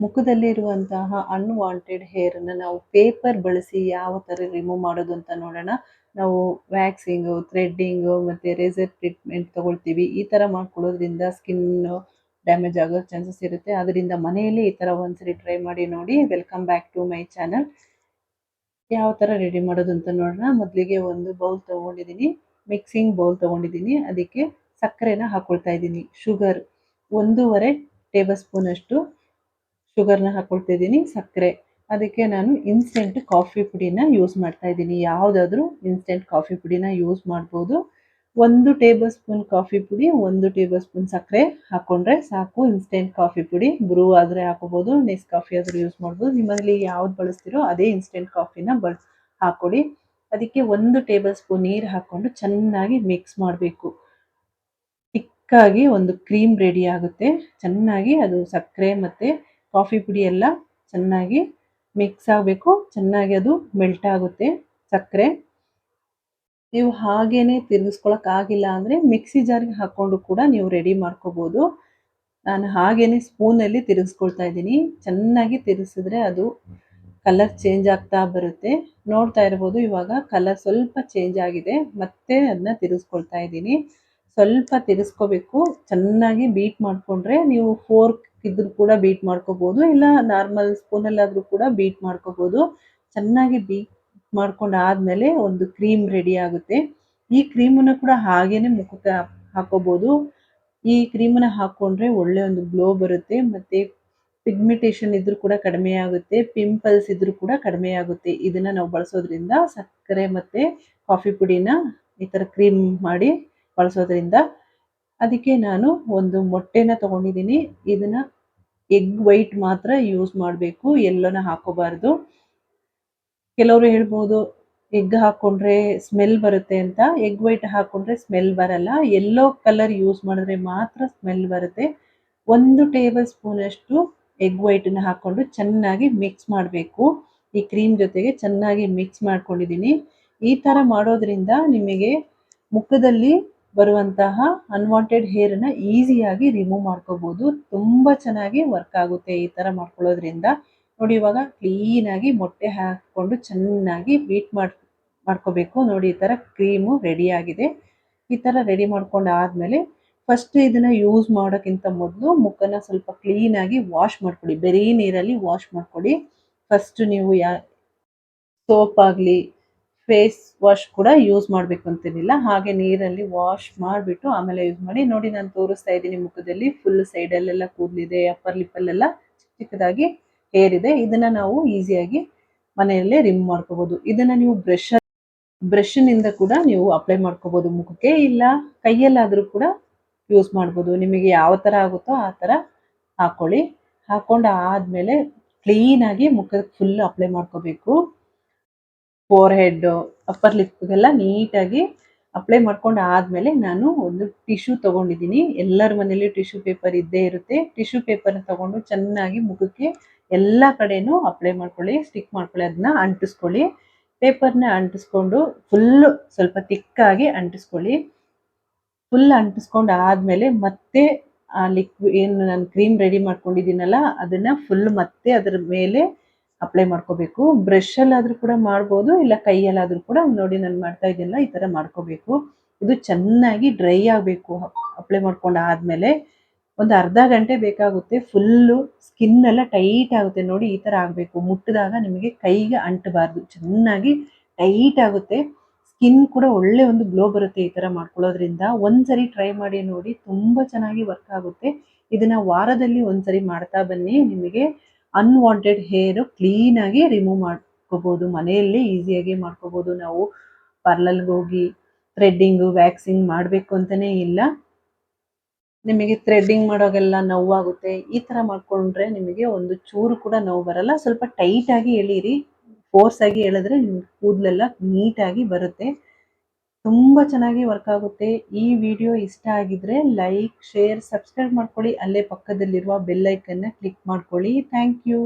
ಮುಖದಲ್ಲಿ ಇರುವಂತಹ ಅನ್‌ವಾಂಟೆಡ್ ಹೇರನ್ನ ನಾವು ಪೇಪರ್ ಬಳಸಿ ಯಾವ ಥರ ರಿಮೂವ್ ಮಾಡೋದು ಅಂತ ನೋಡೋಣ. ನಾವು ವ್ಯಾಕ್ಸಿಂಗು, ಥ್ರೆಡ್ಡಿಂಗು ಮತ್ತೆ ರೇಸರ್ ಟ್ರೀಟ್ಮೆಂಟ್ ತಗೊಳ್ತೀವಿ. ಈ ಥರ ಮಾಡ್ಕೊಳ್ಳೋದ್ರಿಂದ ಸ್ಕಿನ್ನು ಡ್ಯಾಮೇಜ್ ಆಗೋ ಚಾನ್ಸಸ್ ಇರುತ್ತೆ. ಅದರಿಂದ ಮನೆಯಲ್ಲೇ ಈ ಥರ ಒಂದ್ಸರಿ ಟ್ರೈ ಮಾಡಿ ನೋಡಿ. Welcome back to my channel. ಯಾವ ಥರ ರೆಡಿ ಮಾಡೋದು ಅಂತ ನೋಡೋಣ. ಮೊದಲಿಗೆ ಒಂದು ಬೌಲ್ ತೊಗೊಂಡಿದ್ದೀನಿ, ಮಿಕ್ಸಿಂಗ್ ಬೌಲ್ ತೊಗೊಂಡಿದ್ದೀನಿ. ಅದಕ್ಕೆ ಸಕ್ಕರೆನ ಹಾಕ್ಕೊಳ್ತಾ ಇದ್ದೀನಿ. ಶುಗರ್ 1.5 ಟೇಬಲ್ ಸ್ಪೂನ್ ಅಷ್ಟು ಶುಗರ್ನ ಹಾಕ್ಕೊಳ್ತಾ ಇದ್ದೀನಿ. ಸಕ್ಕರೆ, ಅದಕ್ಕೆ ನಾನು ಇನ್ಸ್ಟೆಂಟ್ ಕಾಫಿ ಪುಡಿನ ಯೂಸ್ ಮಾಡ್ತಾ ಇದ್ದೀನಿ. ಯಾವುದಾದ್ರೂ ಇನ್ಸ್ಟೆಂಟ್ ಕಾಫಿ ಪುಡಿನ ಯೂಸ್ ಮಾಡ್ಬೋದು. 1 ಟೇಬಲ್ ಸ್ಪೂನ್ ಕಾಫಿ ಪುಡಿ, 1 ಟೇಬಲ್ ಸ್ಪೂನ್ ಸಕ್ಕರೆ ಹಾಕ್ಕೊಂಡ್ರೆ ಸಾಕು. ಇನ್ಸ್ಟೆಂಟ್ ಕಾಫಿ ಪುಡಿ ಬ್ರೂ ಆದರೆ ಹಾಕೋಬೋದು, ನೆಸ್ಕಾಫಿ ಆದರೂ ಯೂಸ್ ಮಾಡ್ಬೋದು. ನಿಮ್ಮಲ್ಲಿ ಯಾವ್ದು ಬಳಸ್ತೀರೋ ಅದೇ ಇನ್ಸ್ಟೆಂಟ್ ಕಾಫಿನ ಹಾಕ್ಕೊಳ್ಳಿ. ಅದಕ್ಕೆ 1 ಟೇಬಲ್ ಸ್ಪೂನ್ ನೀರು ಹಾಕ್ಕೊಂಡು ಚೆನ್ನಾಗಿ ಮಿಕ್ಸ್ ಮಾಡಬೇಕು. ತಿಕ್ಕಾಗಿ ಒಂದು ಕ್ರೀಮ್ ರೆಡಿ ಆಗುತ್ತೆ. ಚೆನ್ನಾಗಿ ಅದು ಸಕ್ಕರೆ ಮತ್ತು ಕಾಫಿ ಪುಡಿ ಎಲ್ಲ ಚೆನ್ನಾಗಿ ಮಿಕ್ಸ್ ಆಗಬೇಕು. ಚೆನ್ನಾಗಿ ಅದು ಮೆಲ್ಟ್ ಆಗುತ್ತೆ ಸಕ್ಕರೆ. ನೀವು ಹಾಗೇನೆ ತಿರುಗಿಸ್ಕೊಳಕ್ಕಾಗಿಲ್ಲ ಅಂದರೆ ಮಿಕ್ಸಿ ಜಾರ್ಗೆ ಹಾಕ್ಕೊಂಡು ಕೂಡ ನೀವು ರೆಡಿ ಮಾಡ್ಕೋಬೋದು. ನಾನು ಹಾಗೇನೆ ಸ್ಪೂನಲ್ಲಿ ತಿರುಗಿಸ್ಕೊಳ್ತಾ ಇದ್ದೀನಿ. ಚೆನ್ನಾಗಿ ತಿರುಗಿಸಿದ್ರೆ ಅದು ಕಲರ್ ಚೇಂಜ್ ಆಗ್ತಾ ಬರುತ್ತೆ. ನೋಡ್ತಾ ಇರ್ಬೋದು, ಇವಾಗ ಕಲರ್ ಸ್ವಲ್ಪ ಚೇಂಜ್ ಆಗಿದೆ. ಮತ್ತೆ ಅದನ್ನ ತಿರುಗಿಸ್ಕೊಳ್ತಾ ಇದ್ದೀನಿ. ಸ್ವಲ್ಪ ತಿರುಗಿಸ್ಕೋಬೇಕು. ಚೆನ್ನಾಗಿ ಬೀಟ್ ಮಾಡಿಕೊಂಡ್ರೆ ನೀವು ಫೋರ್ಕ್ ಇದ್ರೂ ಕೂಡ ಬೀಟ್ ಮಾಡ್ಕೋಬೋದು, ಇಲ್ಲ ನಾರ್ಮಲ್ ಸ್ಪೂನಲ್ಲಾದರೂ ಕೂಡ ಬೀಟ್ ಮಾಡ್ಕೋಬೋದು. ಚೆನ್ನಾಗಿ ಬೀಟ್ ಮಾಡ್ಕೊಂಡಾದ್ಮೇಲೆ ಒಂದು ಕ್ರೀಮ್ ರೆಡಿ ಆಗುತ್ತೆ. ಈ ಕ್ರೀಮನ್ನು ಕೂಡ ಹಾಗೇನೆ ಮುಖಕ್ಕೆ ಹಾಕೋಬೋದು. ಈ ಕ್ರೀಮನ್ನ ಹಾಕ್ಕೊಂಡ್ರೆ ಒಳ್ಳೆ ಒಂದು ಗ್ಲೋ ಬರುತ್ತೆ. ಮತ್ತು ಪಿಗ್ಮೆಂಟೇಷನ್ ಇದ್ರೂ ಕೂಡ ಕಡಿಮೆ ಆಗುತ್ತೆ. ಪಿಂಪಲ್ಸ್ ಇದ್ರೂ ಕೂಡ ಕಡಿಮೆ ಆಗುತ್ತೆ. ಇದನ್ನು ನಾವು ಬಳಸೋದ್ರಿಂದ, ಸಕ್ಕರೆ ಮತ್ತು ಕಾಫಿ ಪುಡಿನ ಈ ಥರ ಕ್ರೀಮ್ ಮಾಡಿ ಬಳಸೋದ್ರಿಂದ. ಅದಕ್ಕೆ ನಾನು ಒಂದು ಮೊಟ್ಟೆನ ತೊಗೊಂಡಿದ್ದೀನಿ. ಇದನ್ನು ಎಗ್ ವೈಟ್ ಮಾತ್ರ ಯೂಸ್ ಮಾಡಬೇಕು, ಎಲ್ಲೋನ ಹಾಕೋಬಾರ್ದು. ಕೆಲವರು ಹೇಳ್ಬೋದು ಎಗ್ ಹಾಕ್ಕೊಂಡ್ರೆ ಸ್ಮೆಲ್ ಬರುತ್ತೆ ಅಂತ. ಎಗ್ ವೈಟ್ ಹಾಕ್ಕೊಂಡ್ರೆ ಸ್ಮೆಲ್ ಬರಲ್ಲ. ಯೆಲ್ಲೋ ಕಲರ್ ಯೂಸ್ ಮಾಡಿದ್ರೆ ಮಾತ್ರ ಸ್ಮೆಲ್ ಬರುತ್ತೆ. 1 ಟೇಬಲ್ ಸ್ಪೂನಷ್ಟು ಎಗ್ ವೈಟನ್ನು ಹಾಕ್ಕೊಂಡು ಚೆನ್ನಾಗಿ ಮಿಕ್ಸ್ ಮಾಡಬೇಕು. ಈ ಕ್ರೀಮ್ ಜೊತೆಗೆ ಚೆನ್ನಾಗಿ ಮಿಕ್ಸ್ ಮಾಡ್ಕೊಂಡಿದ್ದೀನಿ. ಈ ಥರ ಮಾಡೋದ್ರಿಂದ ನಿಮಗೆ ಮುಖದಲ್ಲಿ ಬರುವಂತಹ ಅನ್ವಾಂಟೆಡ್ ಹೇರನ್ನು ಈಸಿಯಾಗಿ ರಿಮೂವ್ ಮಾಡ್ಕೋಬೋದು. ತುಂಬ ಚೆನ್ನಾಗಿ ವರ್ಕ್ ಆಗುತ್ತೆ ಈ ಥರ ಮಾಡ್ಕೊಳ್ಳೋದ್ರಿಂದ. ನೋಡಿ, ಇವಾಗ ಕ್ಲೀನಾಗಿ ಮೊಟ್ಟೆ ಹಾಕ್ಕೊಂಡು ಚೆನ್ನಾಗಿ ಬೀಟ್ ಮಾಡ್ಕೋಬೇಕು. ನೋಡಿ, ಈ ಥರ ಕ್ರೀಮು ರೆಡಿಯಾಗಿದೆ. ಈ ಥರ ರೆಡಿ ಮಾಡ್ಕೊಂಡು ಆದಮೇಲೆ ಫಸ್ಟ್ ಇದನ್ನು ಯೂಸ್ ಮಾಡೋಕ್ಕಿಂತ ಮೊದಲು ಮುಖನ ಸ್ವಲ್ಪ ಕ್ಲೀನಾಗಿ ವಾಶ್ ಮಾಡ್ಕೊಳ್ಳಿ. ಬರೀ ನೀರಲ್ಲಿ ವಾಶ್ ಮಾಡ್ಕೊಳ್ಳಿ. ಫಸ್ಟ್ ನೀವು ಸೋಪ್ ಆಗಲಿ, ಫೇಸ್ ವಾಶ್ ಕೂಡ ಯೂಸ್ ಮಾಡಬೇಕು ಅಂತೇನಿಲ್ಲ. ಹಾಗೆ ನೀರಲ್ಲಿ ವಾಶ್ ಮಾಡಿಬಿಟ್ಟು ಆಮೇಲೆ ಯೂಸ್ ಮಾಡಿ. ನೋಡಿ, ನಾನು ತೋರಿಸ್ತಾ ಇದ್ದೀನಿ ಮುಖದಲ್ಲಿ ಫುಲ್ ಸೈಡಲ್ಲೆಲ್ಲ ಕೂದಲಿದೆ, ಅಪ್ಪರ್ ಲಿಪ್ಪಲ್ಲೆಲ್ಲ ಚಿಕ್ಕದಾಗಿ ಹೇರ್ ಇದೆ. ಇದನ್ನು ನಾವು ಈಸಿಯಾಗಿ ಮನೆಯಲ್ಲೇ ರಿಮೂವ್ ಮಾಡ್ಕೋಬೋದು. ಇದನ್ನು ನೀವು ಬ್ರಷ್ನಿಂದ ಕೂಡ ನೀವು ಅಪ್ಲೈ ಮಾಡ್ಕೋಬೋದು ಮುಖಕ್ಕೆ, ಇಲ್ಲ ಕೈಯಲ್ಲಾದರೂ ಕೂಡ ಯೂಸ್ ಮಾಡ್ಬೋದು. ನಿಮಗೆ ಯಾವ ಥರ ಆಗುತ್ತೋ ಆ ಥರ ಹಾಕ್ಕೊಳ್ಳಿ. ಹಾಕ್ಕೊಂಡು ಆದಮೇಲೆ ಕ್ಲೀನಾಗಿ ಮುಖಕ್ಕೆ ಫುಲ್ ಅಪ್ಲೈ ಮಾಡ್ಕೋಬೇಕು. ಫೋರ್ ಹೆಡ್, ಅಪ್ಪರ್ ಲಿಪ್ಗೆಲ್ಲ ನೀಟಾಗಿ ಅಪ್ಲೈ ಮಾಡ್ಕೊಂಡು ಆದಮೇಲೆ ನಾನು ಒಂದು ಟಿಶ್ಯೂ ತೊಗೊಂಡಿದ್ದೀನಿ. ಎಲ್ಲರ ಮನೇಲಿ ಟಿಶ್ಯೂ ಪೇಪರ್ ಇದ್ದೇ ಇರುತ್ತೆ. ಟಿಶ್ಯೂ ಪೇಪರ್ನ ತೊಗೊಂಡು ಚೆನ್ನಾಗಿ ಮುಖಕ್ಕೆ ಎಲ್ಲ ಕಡೆನೂ ಅಪ್ಲೈ ಮಾಡ್ಕೊಳ್ಳಿ, ಸ್ಟಿಕ್ ಮಾಡ್ಕೊಳ್ಳಿ, ಅದನ್ನ ಅಂಟಿಸ್ಕೊಳ್ಳಿ. ಪೇಪರ್ನ ಅಂಟಿಸ್ಕೊಂಡು ಫುಲ್ಲು ಸ್ವಲ್ಪ ತಿಕ್ಕಾಗಿ ಅಂಟಿಸ್ಕೊಳ್ಳಿ. ಫುಲ್ ಅಂಟಿಸ್ಕೊಂಡು ಆದಮೇಲೆ ಮತ್ತೆ ಆ ಏನು ನಾನು ಕ್ರೀಮ್ ರೆಡಿ ಮಾಡ್ಕೊಂಡಿದ್ದೀನಲ್ಲ ಅದನ್ನು ಫುಲ್ ಮತ್ತೆ ಅದರ ಮೇಲೆ ಅಪ್ಲೈ ಮಾಡ್ಕೋಬೇಕು. ಬ್ರಷಲ್ಲಾದರೂ ಕೂಡ ಮಾಡ್ಬೋದು, ಇಲ್ಲ ಕೈಯಲ್ಲಾದರೂ ಕೂಡ. ನೋಡಿ, ನಾನು ಮಾಡ್ತಾ ಇದ್ದೀನಲ್ಲ ಈ ಥರ ಮಾಡ್ಕೋಬೇಕು. ಇದು ಚೆನ್ನಾಗಿ ಡ್ರೈ ಆಗಬೇಕು. ಅಪ್ಲೈ ಮಾಡ್ಕೊಂಡು ಆದಮೇಲೆ ಒಂದು ಅರ್ಧ ಗಂಟೆ ಬೇಕಾಗುತ್ತೆ. ಫುಲ್ಲು ಸ್ಕಿನ್ ಎಲ್ಲ ಟೈಟ್ ಆಗುತ್ತೆ. ನೋಡಿ, ಈ ಥರ ಆಗಬೇಕು. ಮುಟ್ಟಿದಾಗ ನಿಮಗೆ ಕೈಗೆ ಅಂಟಬಾರ್ದು, ಚೆನ್ನಾಗಿ ಟೈಟ್ ಆಗುತ್ತೆ. ಸ್ಕಿನ್ ಕೂಡ ಒಳ್ಳೆ ಒಂದು ಗ್ಲೋ ಬರುತ್ತೆ ಈ ಥರ ಮಾಡ್ಕೊಳ್ಳೋದ್ರಿಂದ. ಒಂದ್ಸರಿ ಟ್ರೈ ಮಾಡಿ ನೋಡಿ, ತುಂಬ ಚೆನ್ನಾಗಿ ವರ್ಕ್ ಆಗುತ್ತೆ. ಇದನ್ನು ವಾರದಲ್ಲಿ ಒಂದ್ಸರಿ ಮಾಡ್ತಾ ಬನ್ನಿ. ನಿಮಗೆ ಅನ್ವಾಂಟೆಡ್ ಹೇರು ಕ್ಲೀನಾಗಿ ರಿಮೂವ್ ಮಾಡ್ಕೋಬೋದು. ಮನೆಯಲ್ಲೇ ಈಸಿಯಾಗಿ ಮಾಡ್ಕೋಬೋದು. ನಾವು ಪಾರ್ಲರ್ಗೆ ಹೋಗಿ ಥ್ರೆಡ್ಡಿಂಗು, ವ್ಯಾಕ್ಸಿಂಗ್ ಮಾಡಬೇಕು ಅಂತಲೇ ಇಲ್ಲ. ನಿಮಗೆ ಥ್ರೆಡ್ಡಿಂಗ್ ಮಾಡೋಗೆಲ್ಲ ನೋವಾಗುತ್ತೆ. ಈ ಥರ ಮಾಡಿಕೊಂಡ್ರೆ ನಿಮಗೆ ಒಂದು ಚೂರು ಕೂಡ ನೋವು ಬರಲ್ಲ. ಸ್ವಲ್ಪ ಟೈಟಾಗಿ ಎಳೀರಿ. ಫೋರ್ಸಾಗಿ ಎಳೆದ್ರೆ ನಿಮ್ಮ ಕೂದಲೆಲ್ಲ ನೀಟಾಗಿ ಬರುತ್ತೆ. ತುಂಬ ಚೆನ್ನಾಗಿ ವರ್ಕ್ ಆಗುತ್ತೆ. ಈ ವಿಡಿಯೋ ಇಷ್ಟ ಆಗಿದ್ರೆ ಲೈಕ್, ಶೇರ್, ಸಬ್ಸ್ಕ್ರೈಬ್ ಮಾಡ್ಕೊಳ್ಳಿ. ಅಲ್ಲೇ ಪಕ್ಕದಲ್ಲಿರುವ ಬೆಲ್ ಐಕನ್ನ ಕ್ಲಿಕ್ ಮಾಡ್ಕೊಳ್ಳಿ. Thank you.